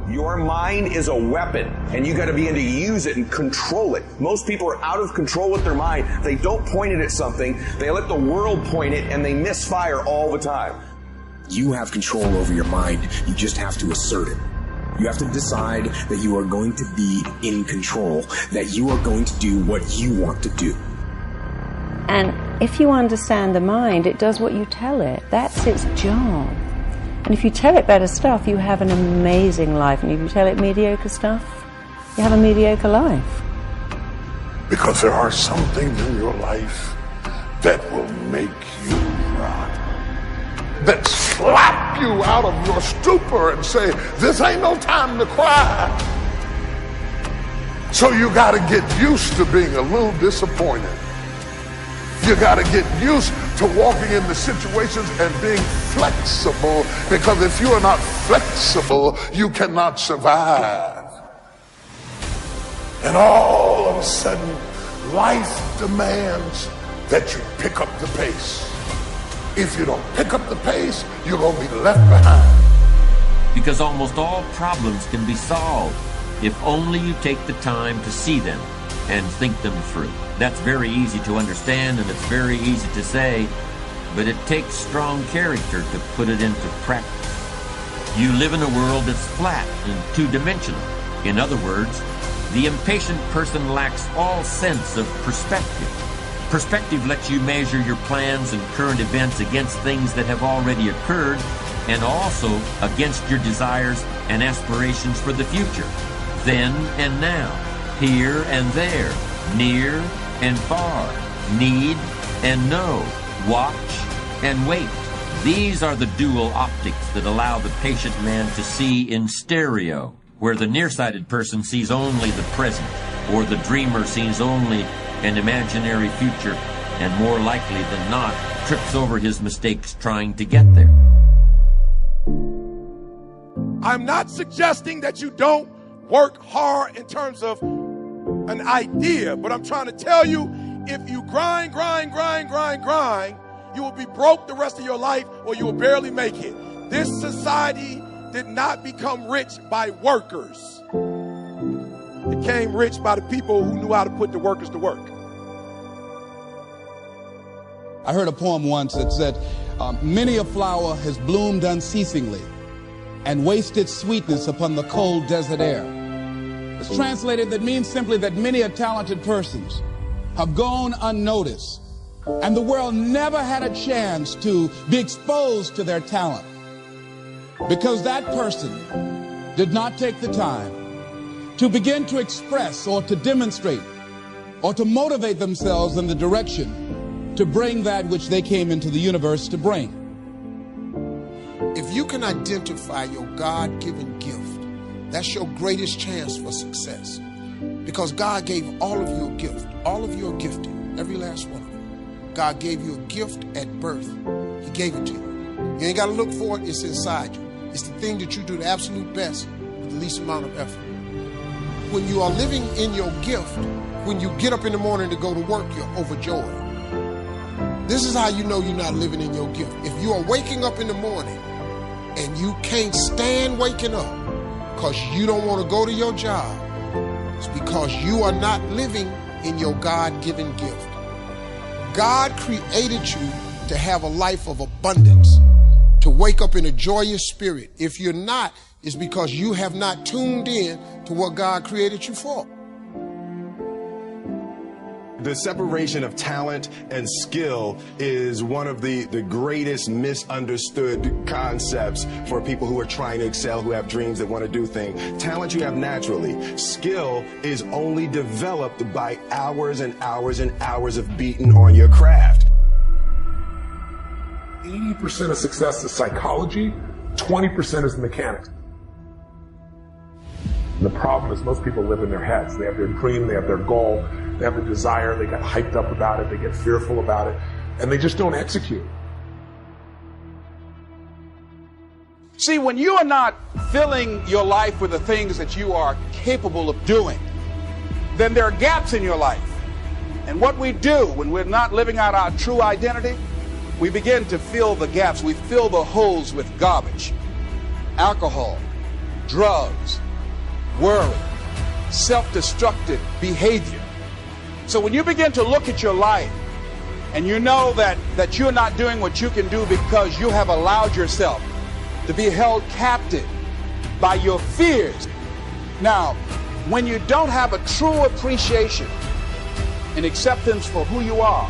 Your mind is a weapon, and you got to begin to use it and control it. Most people are out of control with their mind. They don't point it at something. They let the world point it, and they misfire all the time. You have control over your mind. You just have to assert it. You have to decide that you are going to be in control, that you are going to do what you want to do. And if you understand the mind, it does what you tell it. That's its job. And if you tell it better stuff, you have an amazing life. And if you tell it mediocre stuff, you have a mediocre life. Because there are some things in your life that will make you rot, that slap you out of your stupor and say, this ain't no time to cry. So you got to get used to being a little disappointed. You got to get used to walking into situations and being flexible, because if you are not flexible, you cannot survive. And all of a sudden, life demands that you pick up the pace. If you don't pick up the pace, you're going to be left behind. Because almost all problems can be solved if only you take the time to see them and think them through. That's very easy to understand, and it's very easy to say, but it takes strong character to put it into practice. You live in a world that's flat and two-dimensional. In other words, the impatient person lacks all sense of perspective. Perspective lets you measure your plans and current events against things that have already occurred, and also against your desires and aspirations for the future. Then and now, here and there, near and far, need and know, watch and wait. These are the dual optics that allow the patient man to see in stereo, where the nearsighted person sees only the present, or the dreamer sees only an imaginary future, and more likely than not, trips over his mistakes trying to get there. I'm not suggesting that you don't work hard in terms of an idea, but I'm trying to tell you, if you grind, you will be broke the rest of your life, or you will barely make it. This society did not become rich by workers. It became rich by the people who knew how to put the workers to work. I heard a poem once that said, many a flower has bloomed unceasingly and wasted sweetness upon the cold desert air. It's translated, that means simply that many a talented persons have gone unnoticed, and the world never had a chance to be exposed to their talent, because that person did not take the time to begin to express or to demonstrate or to motivate themselves in the direction to bring that which they came into the universe to bring. If you can identify your God-given gift, that's your greatest chance for success. Because God gave all of you a gift. All of you are gifted, every last one of you. God gave you a gift at birth. He gave it to you. You ain't got to look for it, it's inside you. It's the thing that you do the absolute best with the least amount of effort. When you are living in your gift, when you get up in the morning to go to work, you're overjoyed. This is how you know you're not living in your gift. If you are waking up in the morning and you can't stand waking up because you don't want to go to your job, it's because you are not living in your God-given gift. God created you to have a life of abundance, to wake up in a joyous spirit. If you're not, it's because you have not tuned in to what God created you for. The separation of talent and skill is one of the greatest misunderstood concepts for people who are trying to excel, who have dreams that want to do things. Talent you have naturally. Skill is only developed by hours and hours and hours of beating on your craft. 80% of success is psychology, 20% is mechanics. The problem is most people live in their heads. They have their dream, they have their goal, they have a desire, they get hyped up about it, they get fearful about it, and they just don't execute. See, when you are not filling your life with the things that you are capable of doing, then there are gaps in your life. And what we do when we're not living out our true identity, we begin to fill the gaps. We fill the holes with garbage, alcohol, drugs, worry, self-destructive behavior. So when you begin to look at your life and you know that you're not doing what you can do because you have allowed yourself to be held captive by your fears. Now, when you don't have a true appreciation and acceptance for who you are,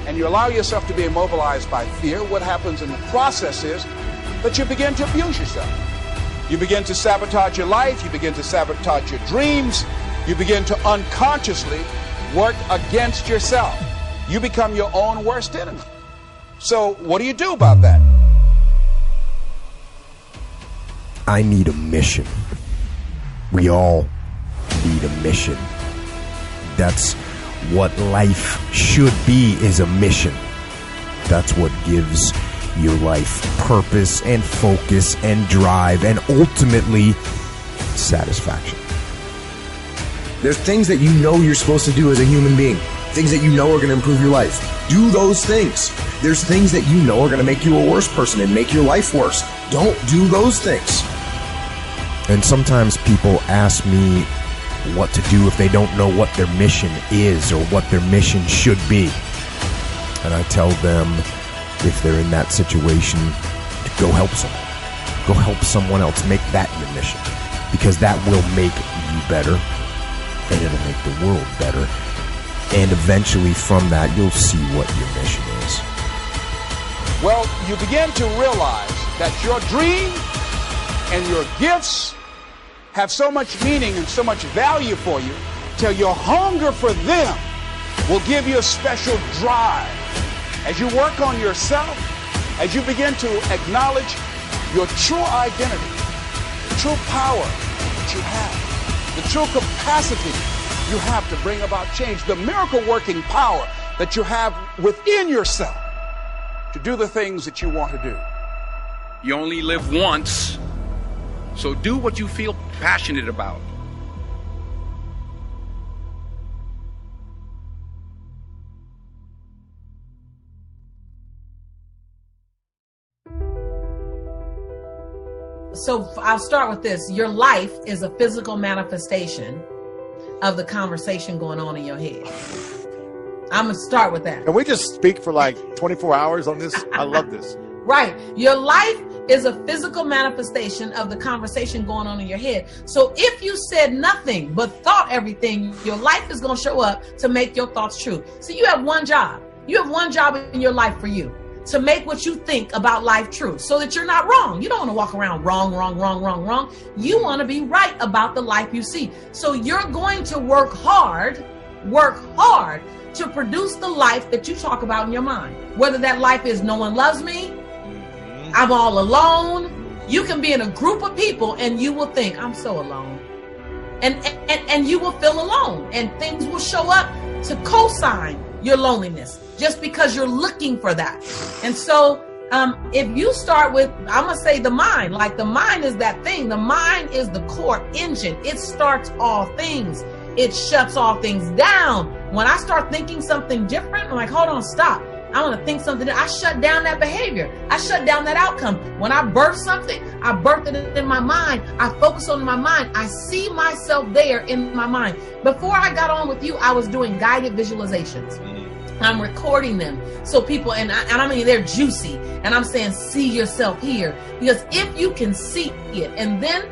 and you allow yourself to be immobilized by fear, what happens in the process is that you begin to abuse yourself. You begin to sabotage your life, you begin to sabotage your dreams, you begin to unconsciously work against yourself. You become your own worst enemy. So what do you do about that? I need a mission. We all need a mission. That's what life should be, is a mission. That's what gives your life purpose and focus and drive and ultimately satisfaction. There's things that you know you're supposed to do as a human being. Things that you know are going to improve your life. Do those things. There's things that you know are going to make you a worse person and make your life worse. Don't do those things. And sometimes people ask me what to do if they don't know what their mission is or what their mission should be. And I tell them, if they're in that situation, to go help someone. Go help someone else. Make that your mission. Because that will make you better, and it'll make the world better. And eventually from that, you'll see what your mission is. Well, you begin to realize that your dream and your gifts have so much meaning and so much value for you, till your hunger for them will give you a special drive. As you work on yourself, as you begin to acknowledge your true identity, the true power that you have, the true capacity you have to bring about change, the miracle-working power that you have within yourself to do the things that you want to do. You only live once, so do what you feel passionate about. So I'll start with this. Your life is a physical manifestation of the conversation going on in your head. I'm going to start with that. Can we just speak for like 24 hours on this? I love this. Right. Your life is a physical manifestation of the conversation going on in your head. So if you said nothing but thought everything, your life is going to show up to make your thoughts true. So you have one job. You have one job in your life for you, to make what you think about life true, so that you're not wrong. You don't want to walk around wrong. You want to be right about the life you see. So you're going to work hard to produce the life that you talk about in your mind. Whether that life is no one loves me, I'm all alone. You can be in a group of people and you will think, I'm so alone. And you will feel alone, and things will show up to co-sign your loneliness just because you're looking for that. And so if you start with, I'm going to say the mind, like the mind is that thing. The mind is the core engine. It starts all things. It shuts all things down. When I start thinking something different, I'm like, hold on, stop. I want to think something. I shut down that behavior. I shut down that outcome. When I birth something, I birthed it in my mind. I focus on my mind. I see myself there in my mind. Before I got on with you, I was doing guided visualizations. I'm recording them so people, and I mean, they're juicy. And I'm saying, see yourself here. Because if you can see it, and then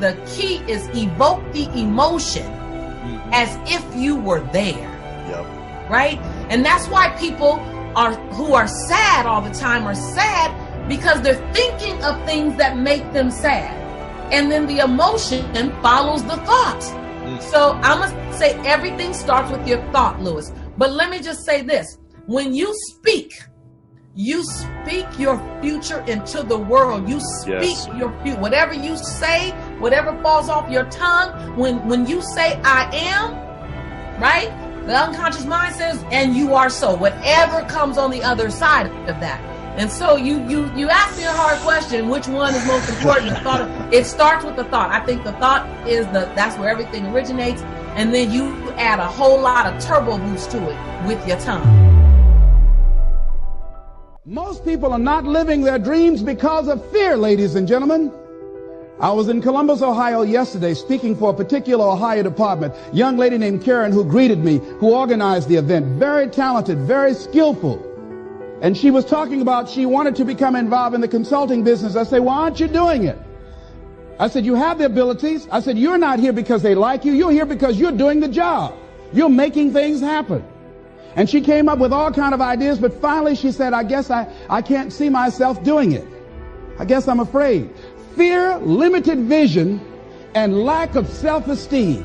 the key is evoke the emotion as if you were there. Yep. Right? And that's why people who are sad all the time are sad, because they're thinking of things that make them sad. And then the emotion follows the thought. So I'm going to say everything starts with your thought, Lewis. But let me just say this. When you speak your future into the world. You speak your future. Whatever you say, whatever falls off your tongue, when you say I am, right? The unconscious mind says, and you are so. Whatever comes on the other side of that. And so you ask me a hard question, which one is most important? The thought, it starts with the thought. I think the thought is that's where everything originates. And then you add a whole lot of turbo boost to it with your tongue. Most people are not living their dreams because of fear, ladies and gentlemen. I was in Columbus, Ohio yesterday speaking for a particular Ohio department. Young lady named Karen who greeted me, who organized the event. Very talented, very skillful. And she was talking about she wanted to become involved in the consulting business. I said, why aren't you doing it? I said, you have the abilities. I said, you're not here because they like you. You're here because you're doing the job. You're making things happen. And she came up with all kind of ideas, but finally she said, I guess I can't see myself doing it. I guess I'm afraid. Fear, limited vision, and lack of self-esteem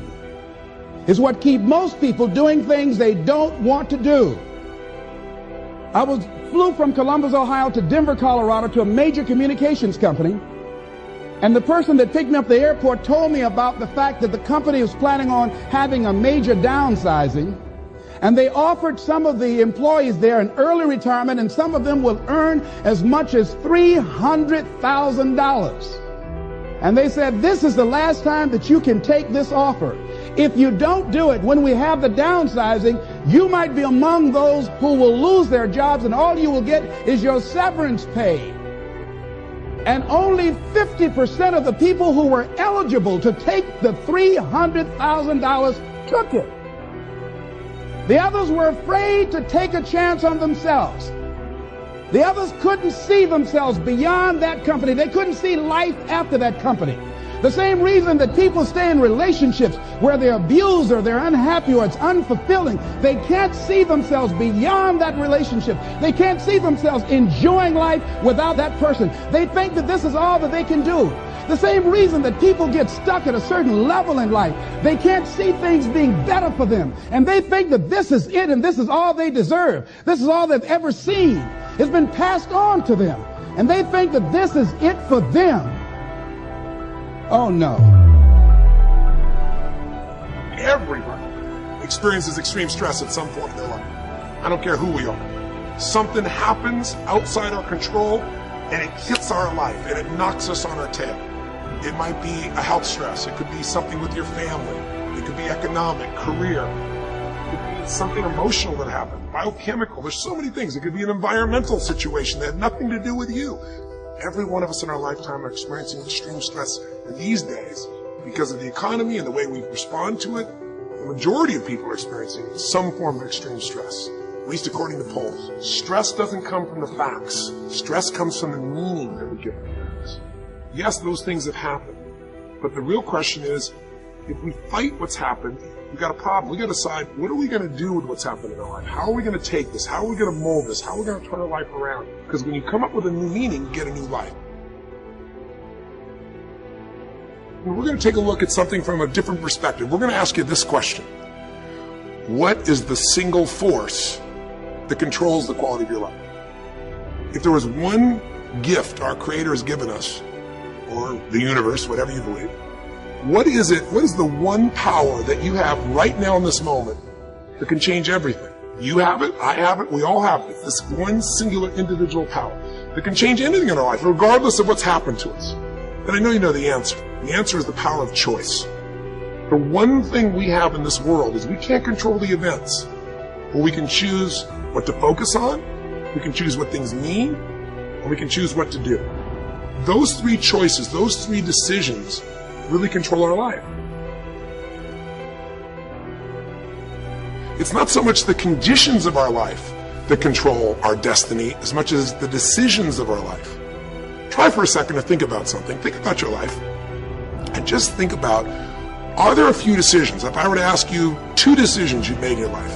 is what keep most people doing things they don't want to do. I flew from Columbus, Ohio to Denver, Colorado to a major communications company. And the person that picked me up at the airport told me about the fact that the company was planning on having a major downsizing. And they offered some of the employees there an early retirement, and some of them will earn as much as $300,000. And they said, this is the last time that you can take this offer. If you don't do it, when we have the downsizing, you might be among those who will lose their jobs, and all you will get is your severance pay. And only 50% of the people who were eligible to take the $300,000 took it. The others were afraid to take a chance on themselves. The others couldn't see themselves beyond that company. They couldn't see life after that company. The same reason that people stay in relationships where they're abused or they're unhappy or it's unfulfilling. They can't see themselves beyond that relationship. They can't see themselves enjoying life without that person. They think that this is all that they can do. The same reason that people get stuck at a certain level in life. They can't see things being better for them. And they think that this is it and this is all they deserve. This is all they've ever seen. It's been passed on to them. And they think that this is it for them. Oh no. Everybody experiences extreme stress at some point in their life. I don't care who we are. Something happens outside our control and it hits our life and it knocks us on our tail. It might be a health stress. It could be something with your family. It could be economic, career. It could be something emotional that happened, biochemical. There's so many things. It could be an environmental situation that had nothing to do with you. Every one of us in our lifetime are experiencing extreme stress. And these days, because of the economy and the way we respond to it, the majority of people are experiencing some form of extreme stress, at least according to polls. Stress doesn't come from the facts. Stress comes from the meaning that we give to things. Yes, those things have happened. But the real question is, if we fight what's happened, we've got a problem. We've got to decide, what are we going to do with what's happened in our life? How are we going to take this? How are we going to mold this? How are we going to turn our life around? Because when you come up with a new meaning, you get a new life. We're going to take a look at something from a different perspective. We're going to ask you this question. What is the single force that controls the quality of your life? If there was one gift our Creator has given us, or the universe, whatever you believe, what is it? What is the one power that you have right now in this moment that can change everything? You have it, I have it, we all have it. This one singular individual power that can change anything in our life, regardless of what's happened to us. And I know you know the answer. The answer is the power of choice. The one thing we have in this world is we can't control the events, but we can choose what to focus on, we can choose what things mean, and we can choose what to do. Those three choices, those three decisions really control our life. It's not so much the conditions of our life that control our destiny as much as the decisions of our life. Try for a second to think about something. Think about your life. And just think about, are there a few decisions? If I were to ask you 2 decisions you've made in your life,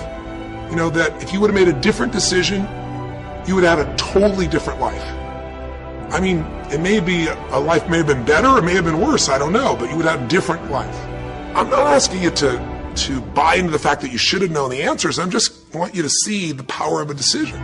you know, that if you would have made a different decision, you would have had a totally different life. I mean, it may be, a life may have been better, or it may have been worse, I don't know, but you would have a different life. I'm not asking you to buy into the fact that you should have known the answers. I just want you to see the power of a decision.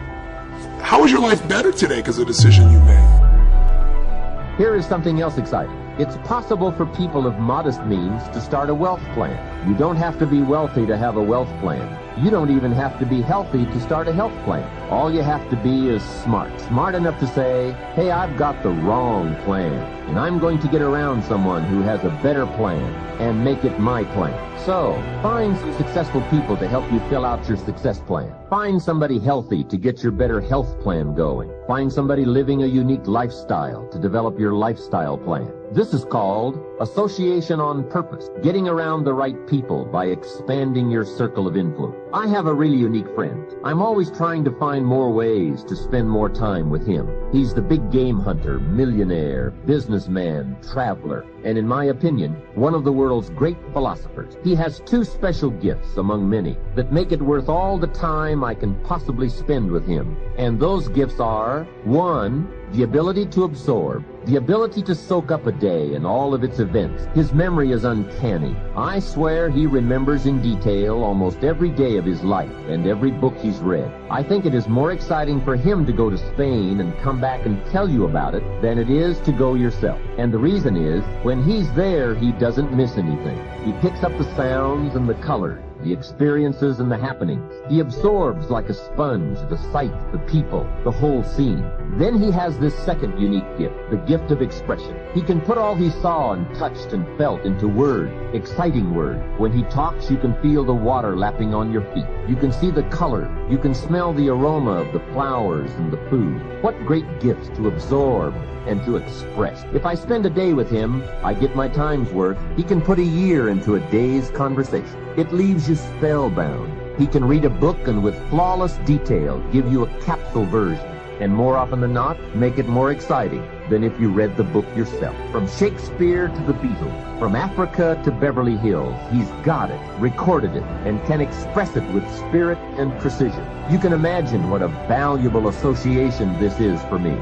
How is your life better today because of a decision you made? Here is something else exciting. It's possible for people of modest means to start a wealth plan. You don't have to be wealthy to have a wealth plan. You don't even have to be healthy to start a health plan. All you have to be is smart. Smart enough to say, hey, I've got the wrong plan, and I'm going to get around someone who has a better plan and make it my plan. So, find some successful people to help you fill out your success plan. Find somebody healthy to get your better health plan going. Find somebody living a unique lifestyle to develop your lifestyle plan. This is called association on purpose, getting around the right people by expanding your circle of influence. I have a really unique friend. I'm always trying to find more ways to spend more time with him. He's the big game hunter, millionaire, businessman, traveler, and in my opinion, one of the world's great philosophers. He has two special gifts among many that make it worth all the time I can possibly spend with him. And those gifts are, one, the ability to absorb, the ability to soak up a day and all of its events. His memory is uncanny. I swear he remembers in detail almost every day of his life and every book he's read. I think it is more exciting for him to go to Spain and come back and tell you about it than it is to go yourself. And the reason is, when he's there, he doesn't miss anything. He picks up the sounds and the colors, the experiences and the happenings. He absorbs like a sponge the sight, the people, the whole scene. Then he has this second unique gift, the gift of expression. He can put all he saw and touched and felt into word, exciting word. When he talks, you can feel the water lapping on your feet. You can see the color. You can smell the aroma of the flowers and the food. What great gifts to absorb and to express. If I spend a day with him, I get my time's worth. He can put a year into a day's conversation. It leaves you spellbound. He can read a book and with flawless detail give you a capsule version, and more often than not, make it more exciting than if you read the book yourself. From Shakespeare to the Beatles, from Africa to Beverly Hills, he's got it, recorded it, and can express it with spirit and precision. You can imagine what a valuable association this is for me.